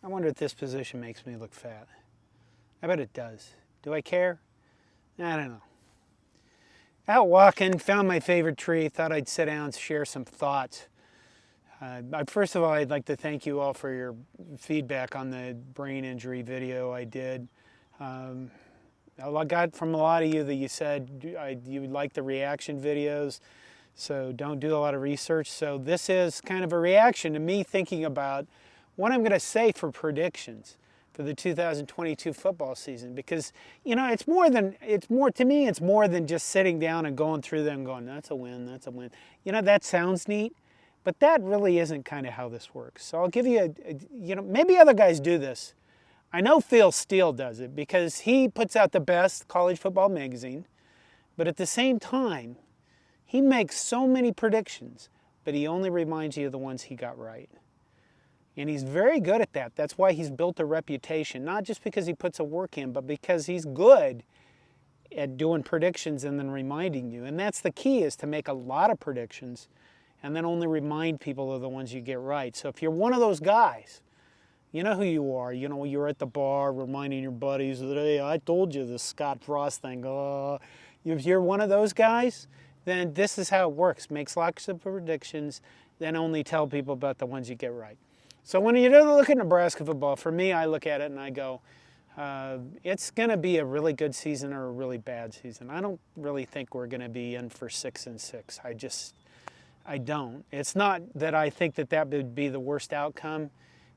I wonder if this position makes me look fat. I bet it does. Do I care? I don't know. Out walking, found my favorite tree, thought I'd sit down and share some thoughts. First of all, I'd like to thank you all for your feedback on the brain injury video I did. I got from a lot of you that you said you would like the reaction videos, so don't do a lot of research. So this is kind of a reaction to me thinking about what I'm going to say for predictions for the 2022 football season, because it's more than just sitting down and going through them and going, that's a win, that's a win. That sounds neat, but that really isn't kind of how this works. So I'll give you maybe other guys do this. I know Phil Steele does it because he puts out the best college football magazine, but at the same time, he makes so many predictions, but he only reminds you of the ones he got right. And he's very good at that. That's why he's built a reputation, not just because he puts a work in, but because he's good at doing predictions and then reminding you. And that's the key, is to make a lot of predictions and then only remind people of the ones you get right. So if you're one of those guys, you know who you are. You're at the bar reminding your buddies that, hey, I told you this Scott Frost thing. If you're one of those guys, then this is how it works. Makes lots of predictions, then only tell people about the ones you get right. So when you look at Nebraska football, for me, I look at it and I go, it's going to be a really good season or a really bad season. I don't really think we're going to be in for 6-6. I don't. It's not that I think that would be the worst outcome.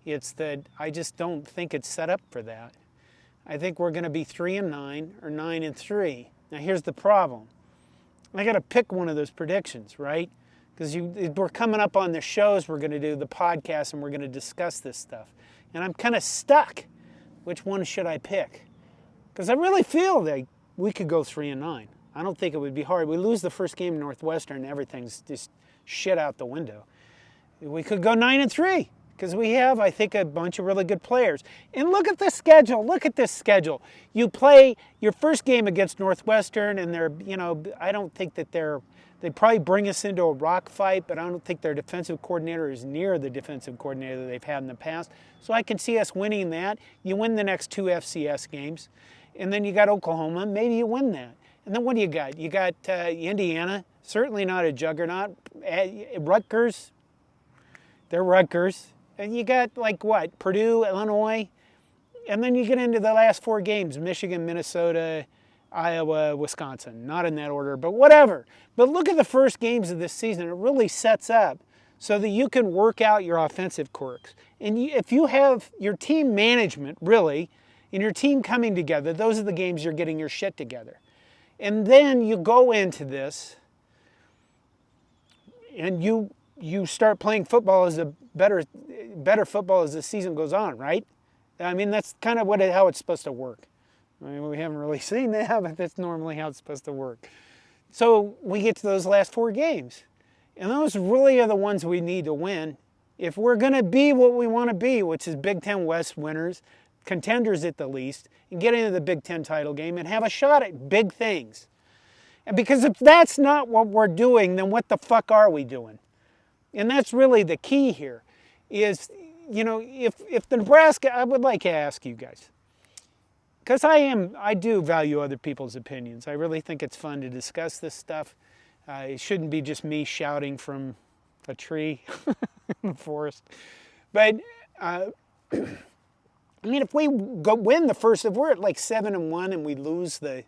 It's that I just don't think it's set up for that. I think we're going to be 3-9 or 9-3. Now here's the problem. I got to pick one of those predictions, right? Because we're coming up on the shows, we're going to do the podcast, and we're going to discuss this stuff. And I'm kind of stuck. Which one should I pick? Because I really feel that we could go 3-9. I don't think it would be hard. We lose the first game in Northwestern, everything's just shit out the window. We could go 9-3 because we have, I think, a bunch of really good players. And look at the schedule. Look at this schedule. You play your first game against Northwestern, and I don't think that they probably bring us into a rock fight, but I don't think their defensive coordinator is near the defensive coordinator they've had in the past. So I can see us winning that. You win the next 2 FCS games, and then you got Oklahoma. Maybe you win that. And then what do you got? You got Indiana, certainly not a juggernaut. Rutgers, they're Rutgers. And you got, Purdue, Illinois. And then you get into the last 4 games, Michigan, Minnesota, Iowa, Wisconsin. Not in that order, but whatever. But look at the first games of this season. It really sets up so that you can work out your offensive quirks. And if you have your team management, really, and your team coming together, those are the games you're getting your shit together. And then you go into this and you start playing football as a better football as the season goes on, right? I mean, that's kind of how it's supposed to work. I mean, we haven't really seen that, but that's normally how it's supposed to work. So we get to those last 4 games. And those really are the ones we need to win if we're going to be what we want to be, which is Big Ten West winners, contenders at the least, and get into the Big Ten title game and have a shot at big things. And because if that's not what we're doing, then what the fuck are we doing? And that's really the key here is, if the Nebraska, I would like to ask you guys, because I do value other people's opinions. I really think it's fun to discuss this stuff. It shouldn't be just me shouting from a tree in the forest. But, if we win if we're at 7-1 and we lose the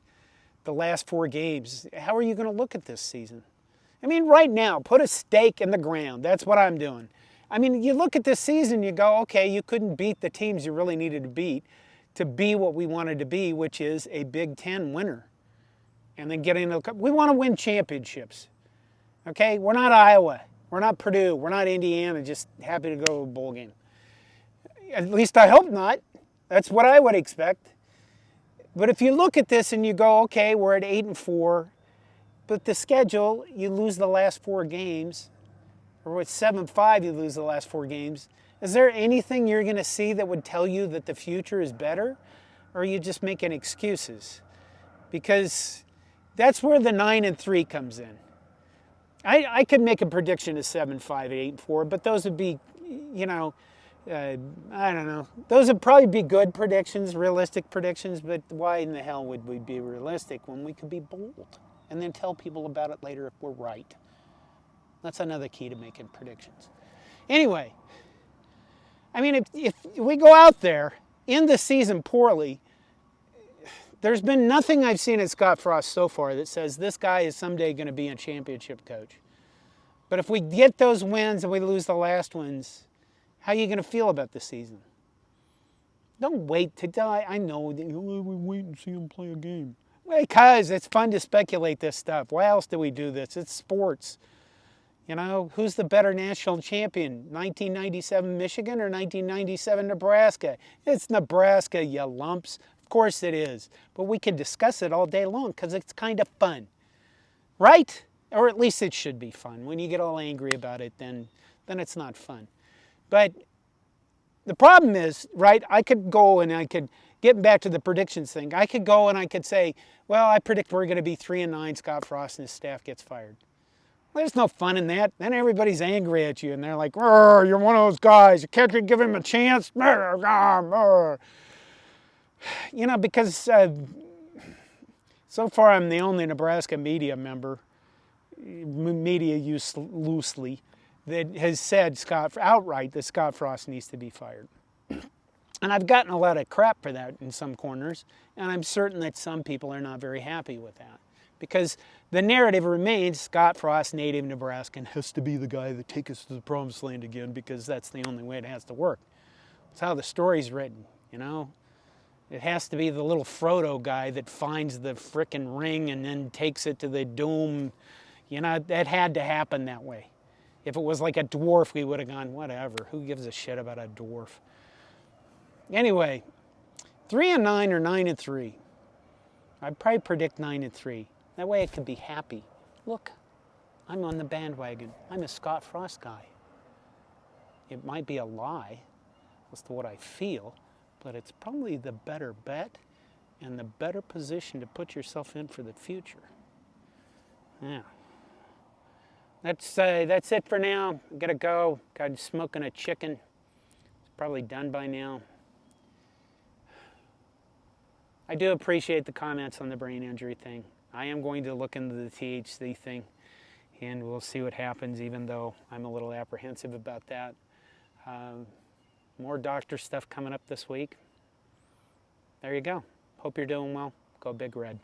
last 4 games, how are you going to look at this season? Right now, put a stake in the ground. That's what I'm doing. You look at this season, you go, okay, you couldn't beat the teams you really needed to beat to be what we wanted to be, which is a Big Ten winner. And then getting into the cup. We want to win championships. Okay? We're not Iowa. We're not Purdue. We're not Indiana, just happy to go to a bowl game. At least I hope not. That's what I would expect. But if you look at this and you go, okay, we're at 8-4, but the schedule, you lose the last 4 games, or with 7-5, you lose the last 4 games. Is there anything you're going to see that would tell you that the future is better? Or are you just making excuses? Because that's where the 9-3 comes in. I could make a prediction of 7-5, 8-4, but those would be, I don't know. Those would probably be good predictions, realistic predictions, but why in the hell would we be realistic when we could be bold and then tell people about it later if we're right? That's another key to making predictions. Anyway, I mean, if we go out there, end the season poorly, there's been nothing I've seen at Scott Frost so far that says this guy is someday going to be a championship coach. But if we get those wins and we lose the last ones, how are you going to feel about the season? Don't wait to die. I know that we wait and see him play a game. Because it's fun to speculate this stuff. Why else do we do this? It's sports. You know, who's the better national champion? 1997 Michigan or 1997 Nebraska? It's Nebraska, you lumps. Of course it is. But we can discuss it all day long because it's kind of fun. Right? Or at least it should be fun. When you get all angry about it, then it's not fun. But the problem is, right, I could go and I could, getting back to the predictions thing, I could go and I could say, well, I predict we're going to be 3-9, Scott Frost and his staff gets fired. Well, there's no fun in that. Then everybody's angry at you and they're like, you're one of those guys. You can't give him a chance. You know, because so far I'm the only Nebraska media member, media used loosely, that has said outright that Scott Frost needs to be fired. And I've gotten a lot of crap for that in some corners, and I'm certain that some people are not very happy with that. Because the narrative remains Scott Frost, native Nebraskan, has to be the guy that takes us to the promised land again because that's the only way it has to work. That's how the story's written, you know. It has to be the little Frodo guy that finds the frickin' ring and then takes it to the doom. You know, that had to happen that way. If it was like a dwarf, we would have gone, whatever. Who gives a shit about a dwarf? Anyway, 3-9 or 9-3. I'd probably predict 9-3. That way I could be happy. Look, I'm on the bandwagon. I'm a Scott Frost guy. It might be a lie as to what I feel, but it's probably the better bet and the better position to put yourself in for the future. Yeah. That's it for now. I gotta go. Got smoking a chicken. It's probably done by now. I do appreciate the comments on the brain injury thing. I am going to look into the THC thing, and we'll see what happens, even though I'm a little apprehensive about that. More doctor stuff coming up this week. There you go. Hope you're doing well. Go Big Red.